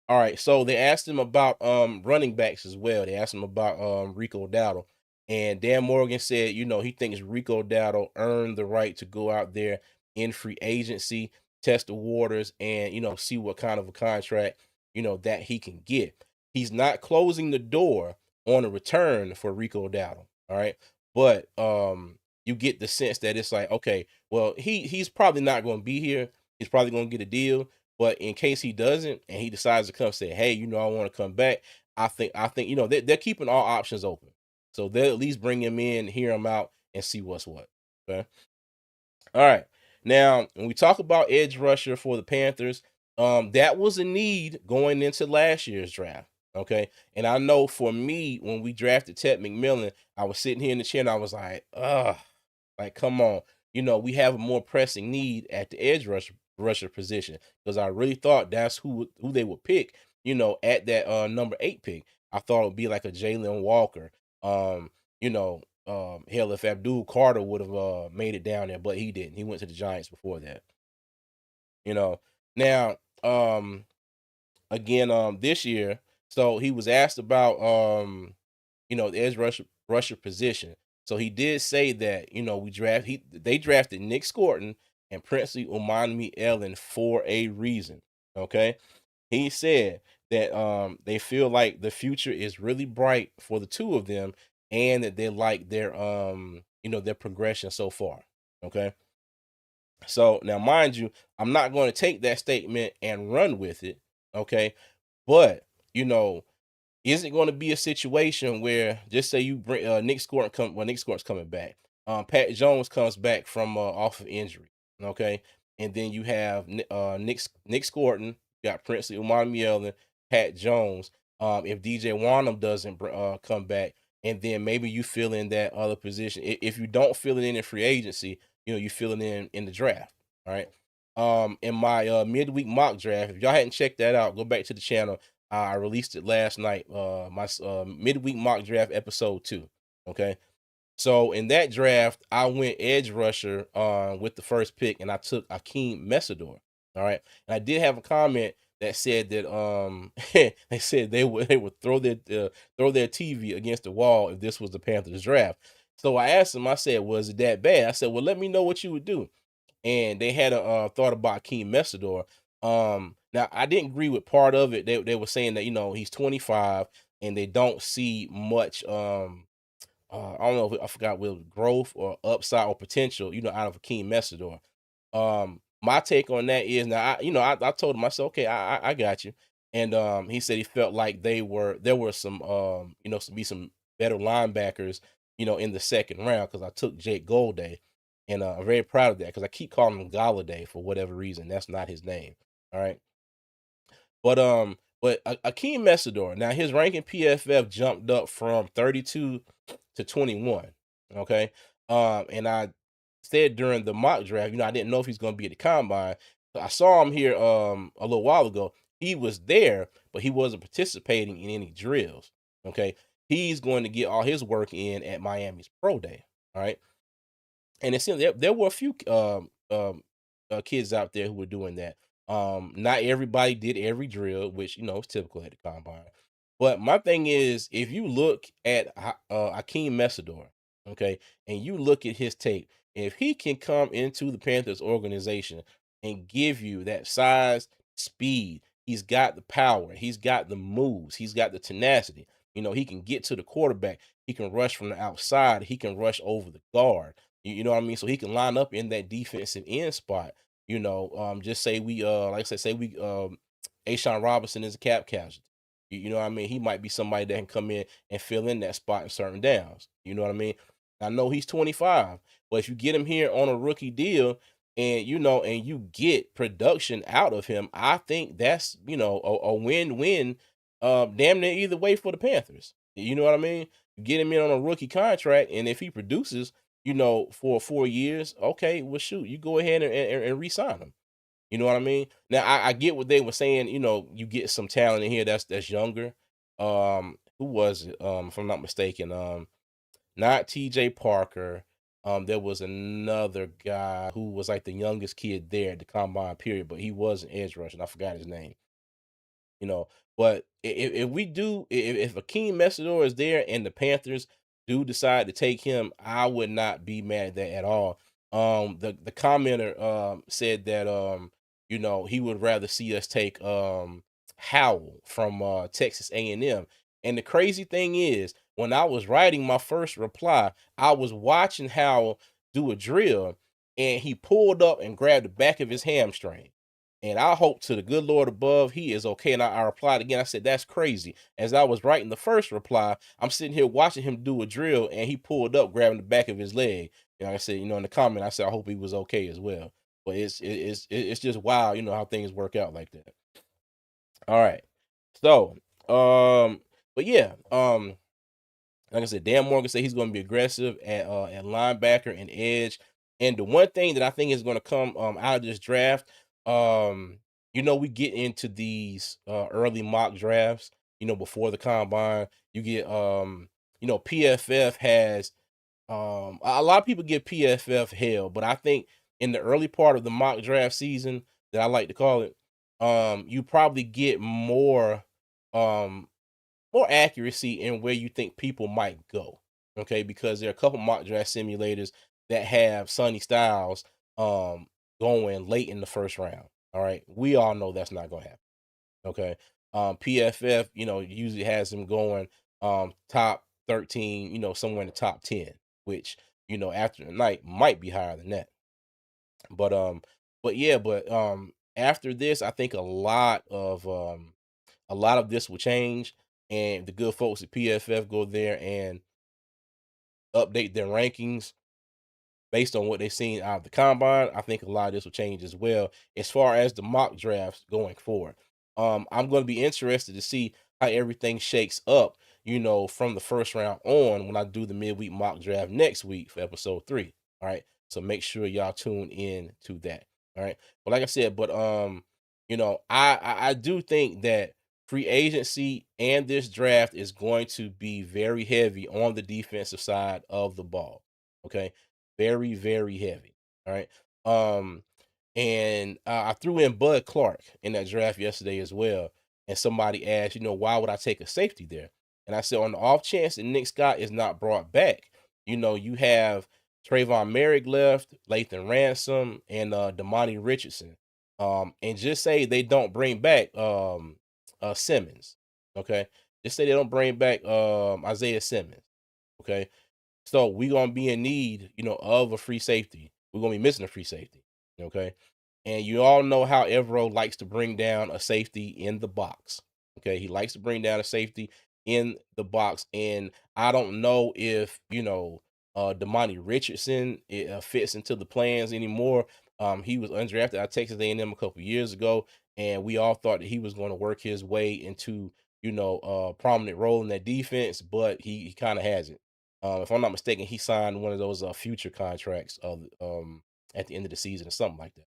All right, so they asked him about running backs as well. They asked him about Rico Dowdle. And Dan Morgan said, he thinks Rico Dowdle earned the right to go out there in free agency, test the waters, and see what kind of a contract, that he can get. He's not closing the door on a return for Rico Dowdle. All right. But you get the sense that it's like, okay, well, he's probably not going to be here. He's probably going to get a deal. But in case he doesn't, and he decides to come say, "Hey, I want to come back," I think they're keeping all options open, so they'll at least bring him in, hear him out, and see what's what. Okay. All right. Now, when we talk about edge rusher for the Panthers, that was a need going into last year's draft. Okay, and I know for me, when we drafted Ted McMillan, I was sitting here in the chair and I was like, "Ugh." Like, come on. We have a more pressing need at the edge rusher position because I really thought that's who they would pick, at that number 8 pick. I thought it would be like a Jalen Walker. Hell, if Abdul Carter would have made it down there, but he didn't. He went to the Giants before that. You know. Now, again, this year, so he was asked about the edge rusher position. So he did say that, they drafted Nick Scorton and Princely Umanmi Ellen for a reason. Okay. He said that they feel like the future is really bright for the two of them and that they like their progression so far. Okay. So now mind you, I'm not going to take that statement and run with it. Okay. But you know, is it going to be a situation where just say you bring Nick Scorton's coming back. Pat Jones comes back from off of injury. Okay. And then you have Nick Scorton, you got Princely Umar, Pat Jones. If DJ Wanham doesn't come back, and then maybe you fill in that other position. If you don't fill it in free agency, you fill it in the draft. All right. In my midweek mock draft, if y'all hadn't checked that out, go back to the channel. I released it last night. My midweek mock draft episode 2. Okay. So in that draft, I went edge rusher with the first pick, and I took Akeem Messidor. All right. And I did have a comment that said that they said they would throw their TV against the wall if this was the Panthers draft. So I asked them, I said, was it that bad? I said, well, let me know what you would do. And they had a thought about Akeem Messidor. Now I didn't agree with part of it. They were saying that he's 25 and they don't see much I don't know if I forgot with growth or upside or potential out of Akeem Messidor. My take on that is now I told him, I said, okay, I got you. And he said he felt like there were some some better linebackers in the second round because I took Jake Golday. And I'm very proud of that because I keep calling him Galladay for whatever reason. That's not his name. All right. But Akeem Messidor, now his ranking PFF jumped up from 32 to 21. Okay. And I said during the mock draft, I didn't know if he's gonna be at the combine. So I saw him here a little while ago. He was there, but he wasn't participating in any drills. Okay. He's going to get all his work in at Miami's Pro Day. All right. And it seemed there were a few kids out there who were doing that. Not everybody did every drill, which is typical at the combine. But my thing is, if you look at Akeem Messidor, okay, and you look at his tape, if he can come into the Panthers organization and give you that size, speed, he's got the power, he's got the moves, he's got the tenacity. He can get to the quarterback, he can rush from the outside, he can rush over the guard. You know what I mean? So he can line up in that defensive end spot. Just say we like I said, say we Ashawn Robinson is a cap casualty. You know what I mean? He might be somebody that can come in and fill in that spot in certain downs. You know what I mean? I know he's 25, but if you get him here on a rookie deal and and you get production out of him, I think that's a win-win, damn near either way for the Panthers. You know what I mean? You get him in on a rookie contract, and if he produces, for 4 years, okay, well shoot, you go ahead and re-sign him. You know what I mean? Now I get what they were saying. You get some talent in here that's younger. Who was it? If I'm not mistaken, not TJ Parker. There was another guy who was like the youngest kid there at the combine period, but he was an edge rusher, and I forgot his name. you know. But if we do, if Akeem Messidor is there and the Panthers do decide to take him, I would not be mad at that at all. The commenter said that he would rather see us take Howell from Texas A&M. And the crazy thing is, when I was writing my first reply, I was watching Howell do a drill, and he pulled up and grabbed the back of his hamstring. And I hope to the good Lord above he is okay. And I replied again. I said, that's crazy. As I was writing the first reply, I'm sitting here watching him do a drill, and he pulled up, grabbing the back of his leg. And like I said, in the comment, I said, I hope he was okay as well. But it's just wild, how things work out like that. All right. So, but yeah, like I said, Dan Morgan said he's going to be aggressive at linebacker and edge. And the one thing that I think is going to come out of this draft, we get into these early mock drafts, before the combine. You get PFF has a lot of people give PFF hell, but I think in the early part of the mock draft season, that I like to call it, you probably get more accuracy in where you think people might go. Okay, because there are a couple mock draft simulators that have Sonny Styles going late in the first round. All right. We all know that's not gonna happen. Okay. PFF, usually has him going top 13, somewhere in the top 10, which, after the night might be higher than that. But after this, I think a lot of this will change, and the good folks at PFF go there and update their rankings based on what they've seen out of the combine. I think a lot of this will change as well as far as the mock drafts going forward. I'm going to be interested to see how everything shakes up, from the first round on when I do the midweek mock draft next week for episode 3. All right. So make sure y'all tune in to that. All right. But like I said, I do think that free agency and this draft is going to be very heavy on the defensive side of the ball. Okay. Very, very heavy. All right. And I threw in Bud Clark in that draft yesterday as well. And somebody asked, why would I take a safety there? And I said, on the off chance that Nick Scott is not brought back, you have Trayvon Merrick left, Lathan Ransom, and Damani Richardson. And just say they don't bring back Simmons. Okay. Just say they don't bring back Isaiah Simmons. Okay. So we're gonna be in need, of a free safety. We're gonna be missing a free safety. Okay. And you all know how Evero likes to bring down a safety in the box. Okay. He likes to bring down a safety in the box. And I don't know if, Damani Richardson fits into the plans anymore. He was undrafted at Texas A&M a couple years ago, and we all thought that he was going to work his way into, a prominent role in that defense, but he kind of hasn't. If I'm not mistaken, he signed one of those future contracts at the end of the season or something like that.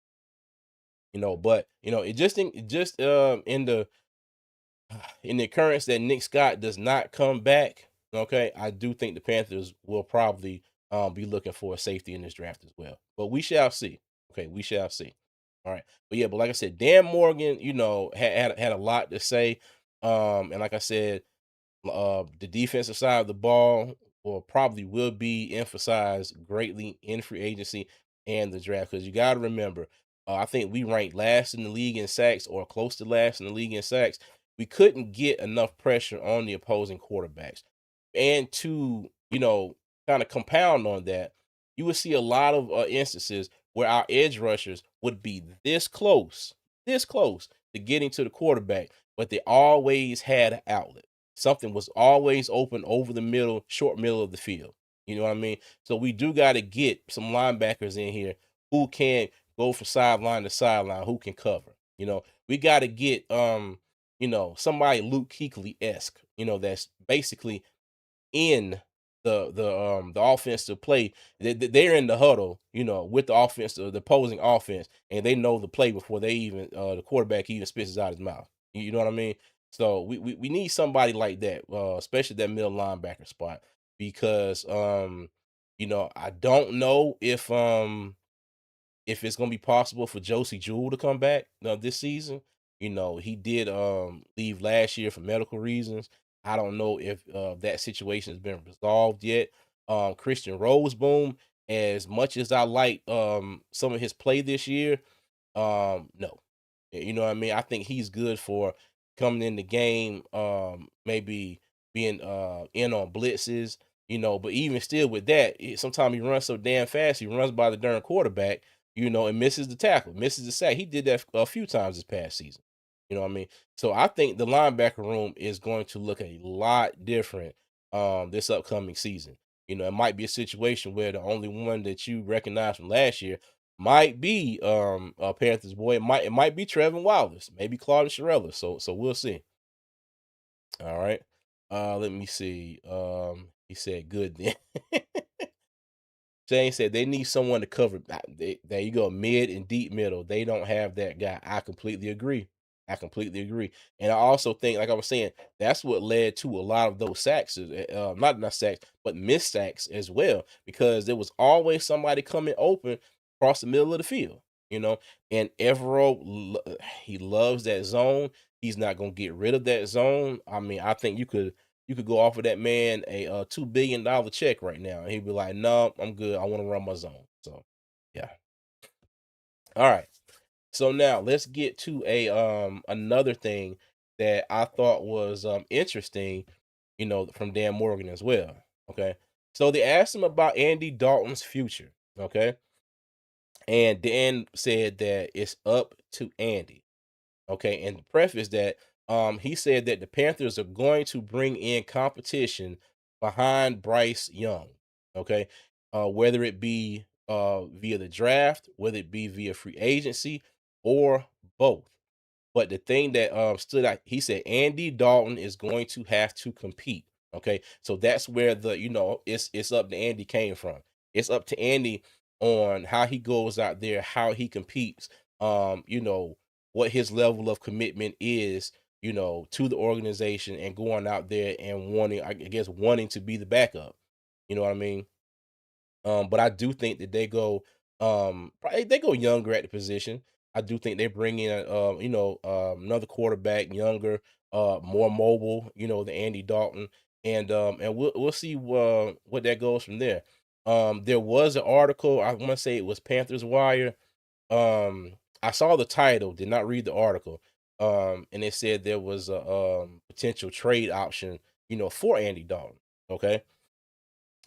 But it just in the occurrence that Nick Scott does not come back, okay, I do think the Panthers will probably be looking for a safety in this draft as well. But we shall see. Okay, we shall see. All right. But like I said, Dan Morgan, had a lot to say. And like I said, the defensive side of the ball will be emphasized greatly in free agency and the draft, because you got to remember, I think we ranked last in the league in sacks, or close to last in the league in sacks. We couldn't get enough pressure on the opposing quarterbacks. And to, kind of compound on that, you would see a lot of instances where our edge rushers would be this close to getting to the quarterback, but they always had an outlet. Something was always open over the middle, short middle of the field. You know what I mean? So we do got to get some linebackers in here who can go from sideline to sideline, who can cover. We got to get somebody Luke Kuechly esque. That's basically in the offensive play. They're in the huddle, with the opposing offense, and they know the play before they even the quarterback even spits it out his mouth. You know what I mean? So we need somebody like that, especially that middle linebacker spot, because I don't know if it's gonna be possible for Josie Jewell to come back this season. He did leave last year for medical reasons. I don't know if that situation has been resolved yet. Christian Roseboom, as much as I like some of his play this year, no. You know what I mean? I think he's good for coming in the game, maybe being in on blitzes, but even still with that, sometimes he runs so damn fast, he runs by the darn quarterback, and misses the tackle, misses the sack. He did that a few times this past season. You know what I mean? So I think the linebacker room is going to look a lot different this upcoming season. It might be a situation where the only one that you recognize from last year might be a Panthers boy. It might be Trevin Wallace, maybe Claude Sherella. So we'll see. All right. Let me see. He said good then. Shane said they need someone to cover. There you go, mid and deep middle. They don't have that guy. I completely agree. I completely agree. And I also think, like I was saying, that's what led to a lot of those sacks. Not sacks, but missed sacks as well, because there was always somebody coming open across the middle of the field. You know, and Evero, he loves that zone. He's not gonna get rid of that zone. I mean, I think you could go offer that man a $2 billion check right now, and he'd be like, "No, I'm good. I want to run my zone." So, yeah. All right. So now let's get to a another thing that I thought was interesting, from Dan Morgan as well. Okay. So they asked him about Andy Dalton's future. Okay. And Dan said that it's up to Andy. Okay, and to preface that, he said that the Panthers are going to bring in competition behind Bryce Young. Okay, whether it be via the draft, whether it be via free agency, or both. But the thing that stood out, he said Andy Dalton is going to have to compete. Okay, so that's where it's up to Andy came from. It's up to Andy on how he goes out there, how he competes. What his level of commitment is, to the organization, and going out there and wanting, I guess, wanting to be the backup. You know what I mean? But I do think that probably they go younger at the position. I do think they bring in another quarterback, younger, more mobile, than Andy Dalton, and we'll see what that goes from there. There was an article, I want to say it was Panthers Wire. I saw the title, did not read the article. And it said there was a potential trade option, for Andy Dalton. Okay.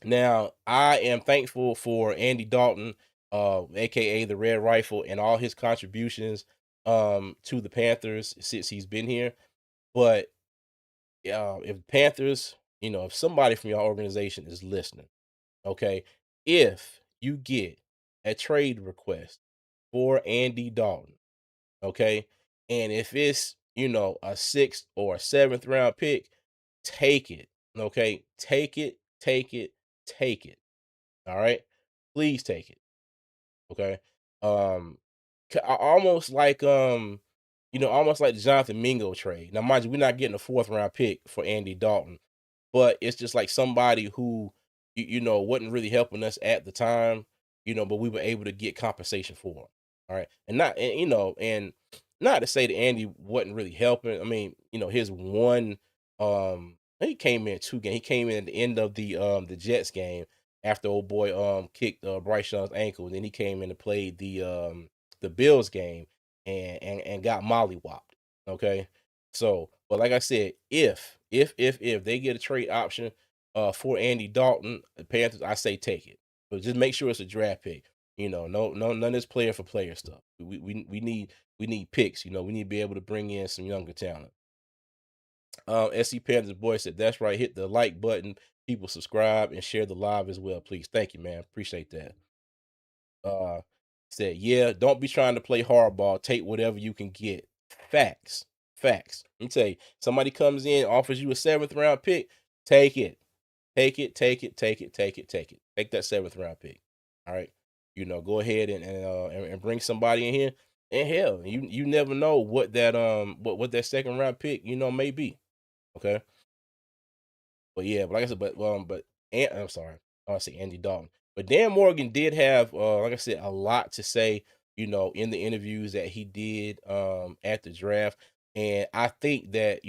Now, I am thankful for Andy Dalton, aka the Red Rifle, and all his contributions to the Panthers since he's been here. But if Panthers, if somebody from your organization is listening, okay, if you get a trade request for Andy Dalton, okay, and if it's, a sixth or a seventh round pick, take it. Okay, take it, take it. All right. Please take it. Okay. Um almost like almost like the Jonathan Mingo trade. Now, mind you, we're not getting a fourth round pick for Andy Dalton, but it's just like somebody who wasn't really helping us at the time, but we were able to get compensation for him. All right. And not to say that Andy wasn't really helping. I mean, his one he came in two games. He came in at the end of the Jets game after old boy kicked Bryce Young's ankle. And then he came in and played the Bills game and got mollywopped. Okay. So, but like I said, if they get a trade option for Andy Dalton, the Panthers, I say take it. But just make sure it's a draft pick. No none of this player for player stuff. We need picks. We need to be able to bring in some younger talent. SC Panthers boy said, "That's right. Hit the like button. People subscribe and share the live as well, please. Thank you, man. Appreciate that." Uh, Said, "Yeah, don't be trying to play hardball. Take whatever you can get. Facts, facts. Let me tell you, somebody comes in, offers you a 7th round pick, take it, take it, take it, take it, take it, take it. Take that 7th round pick. All right, go ahead and bring somebody in here. And hell, you never know what that what that 2nd round pick may be. Okay." But yeah, but like I said, I'm sorry, I want to say Andy Dalton. But Dan Morgan did have, like I said, a lot to say, in the interviews that he did at the draft. And I think that,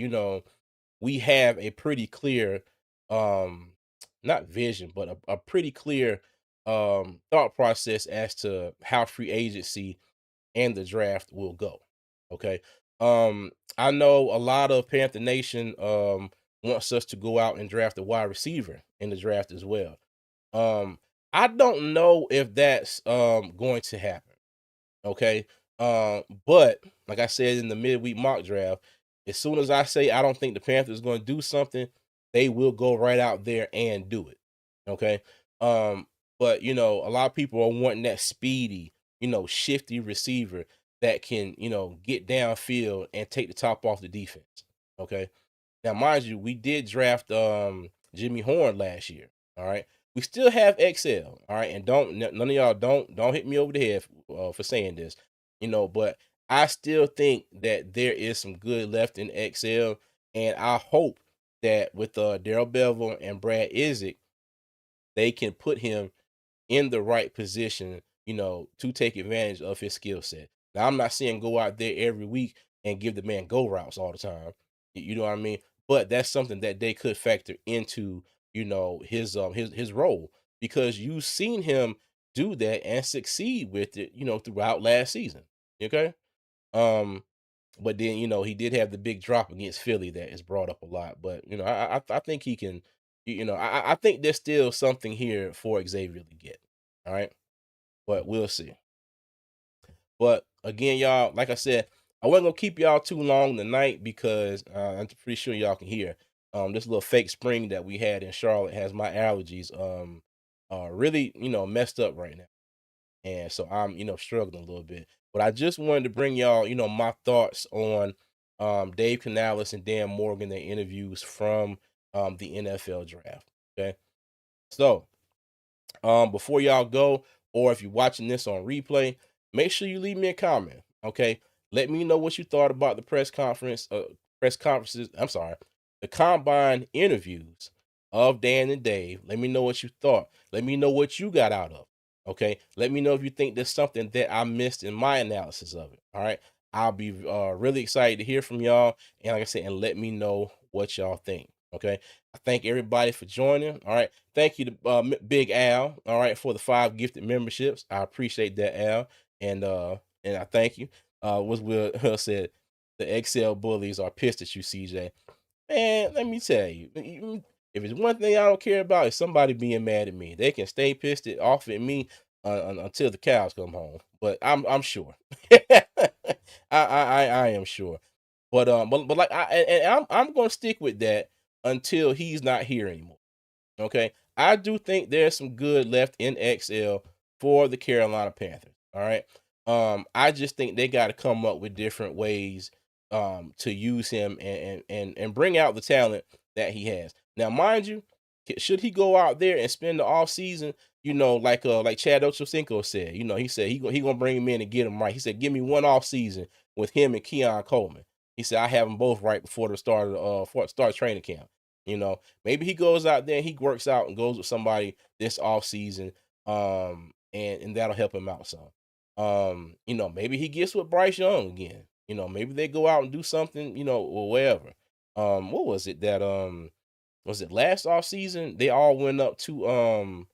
we have a pretty clear, um, not vision, but a pretty clear thought process as to how free agency and the draft will go. Okay. I know a lot of Panther Nation wants us to go out and draft a wide receiver in the draft as well. Um, I don't know if that's going to happen. Okay. But like I said in the midweek mock draft, as soon as I say I don't think the Panthers going to do something, they will go right out there and do it. Okay. Um, but a lot of people are wanting that speedy, shifty receiver that can, get downfield and take the top off the defense. Okay. Now, mind you, we did draft Jimmy Horn last year. All right. We still have XL. All right. And none of y'all don't hit me over the head for saying this. But I still think that there is some good left in XL. And I hope that with Daryl Bevell and Brad Idzik, they can put him in the right position, to take advantage of his skill set. Now, I'm not saying go out there every week and give the man go routes all the time. You know what I mean? But that's something that they could factor into, his role, because you've seen him do that and succeed with it, throughout last season. Okay. Um, but then he did have the big drop against Philly that is brought up a lot. But I think he can. I think there's still something here for Xavier to get. All right, but we'll see. But again, y'all, like I said, I wasn't gonna keep y'all too long tonight because I'm pretty sure y'all can hear this little fake spring that we had in Charlotte has my allergies really messed up right now. And so I'm, struggling a little bit. But I just wanted to bring y'all, my thoughts on Dave Canales and Dan Morgan, their interviews from the NFL draft. Okay. So before y'all go, or if you're watching this on replay, make sure you leave me a comment. Okay. Let me know what you thought about the press conferences. I'm sorry, the combine interviews of Dan and Dave. Let me know what you thought. Let me know what you got out of it. Okay. Let me know if you think there's something that I missed in my analysis of it. All right. I'll be really excited to hear from y'all. And like I said, and let me know what y'all think. Okay. I thank everybody for joining. All right. Thank you to Big Al. All right. For the 5 gifted memberships. I appreciate that, Al. And I thank you. Was Will said the XL bullies are pissed at you, CJ. Man, let me tell you, if it's one thing I don't care about, is somebody being mad at me. They can stay pissed off at me until the cows come home. But I'm sure. I am sure. But like I'm gonna stick with that until he's not here anymore. Okay. I do think there's some good left in XL for the Carolina Panthers. All right. I just think they got to come up with different ways to use him and bring out the talent that he has. Now, mind you, should he go out there and spend the off season, like Chad Ochocinco said, he said he gonna bring him in and get him right. He said, give me one off season with him and Keon Coleman. He said, I have them both right before the start of start training camp. Maybe he goes out there and he works out and goes with somebody this off season, and that'll help him out some. Maybe he gets with Bryce Young again. Maybe they go out and do something, or wherever. What was it that was it last off season? They all went up to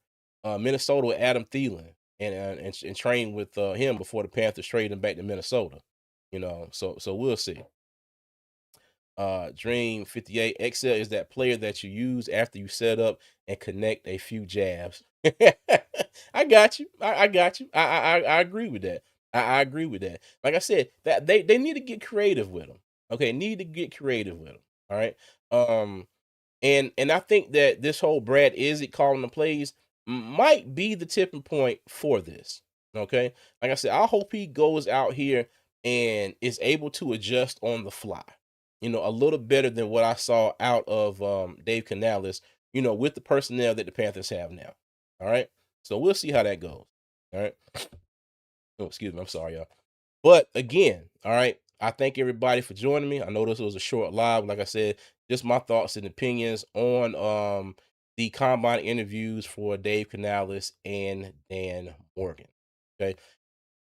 Minnesota with Adam Thielen and trained with him before the Panthers traded him back to Minnesota. So we'll see. Dream 58 XL is that player that you use after you set up and connect a few jabs. I got you. I got you. I agree with that. I agree with that. Like I said, that they need to get creative with them. Okay, need to get creative with them. All right. Um, and I think that this whole Brad Idzik calling the plays might be the tipping point for this. Okay. Like I said, I hope he goes out here and is able to adjust on the fly. A little better than what I saw out of Dave Canales, with the personnel that the Panthers have now. All right. So we'll see how that goes. All right. Oh, excuse me. I'm sorry, y'all. But again, all right, I thank everybody for joining me. I know this was a short live. Like I said, just my thoughts and opinions on the combine interviews for Dave Canales and Dan Morgan. Okay.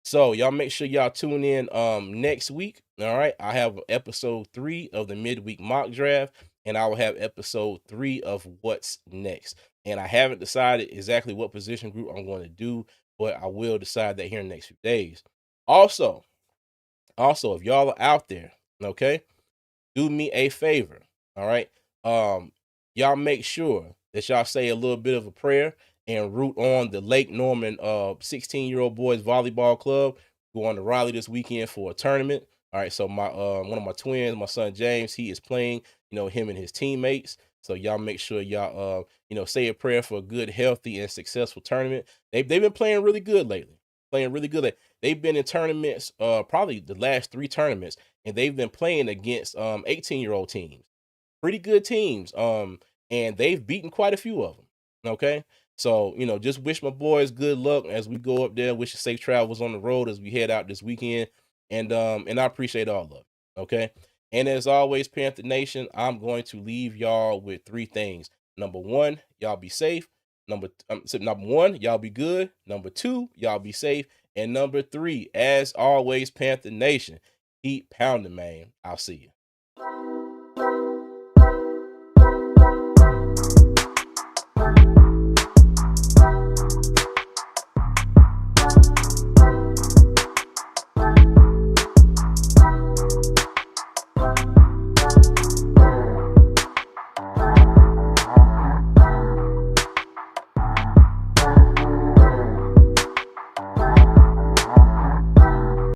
So y'all make sure y'all tune in next week. All right. I have episode 3 of the midweek mock draft, and I will have episode 3 of what's next. And I haven't decided exactly what position group I'm going to do, but I will decide that here in the next few days. Also, if y'all are out there, okay, do me a favor. All right. Y'all make sure that y'all say a little bit of a prayer and root on the Lake Norman 16-year-old boys volleyball club going to Raleigh this weekend for a tournament. All right. So my one of my twins, my son James, he is playing, him and his teammates. So y'all make sure y'all say a prayer for a good, healthy, and successful tournament. They've been playing really good lately. Playing really good. They've been in tournaments, probably the last 3 tournaments, and they've been playing against 18-year-old teams. Pretty good teams. And they've beaten quite a few of them. Okay. So, just wish my boys good luck as we go up there. Wish you safe travels on the road as we head out this weekend. And I appreciate all of it. Okay. And as always, Panther Nation, I'm going to leave y'all with 3 things. Number 1, y'all be safe. Number 1, y'all be good. Number 2, y'all be safe. And number 3, as always, Panther Nation, keep pounding, man. I'll see you.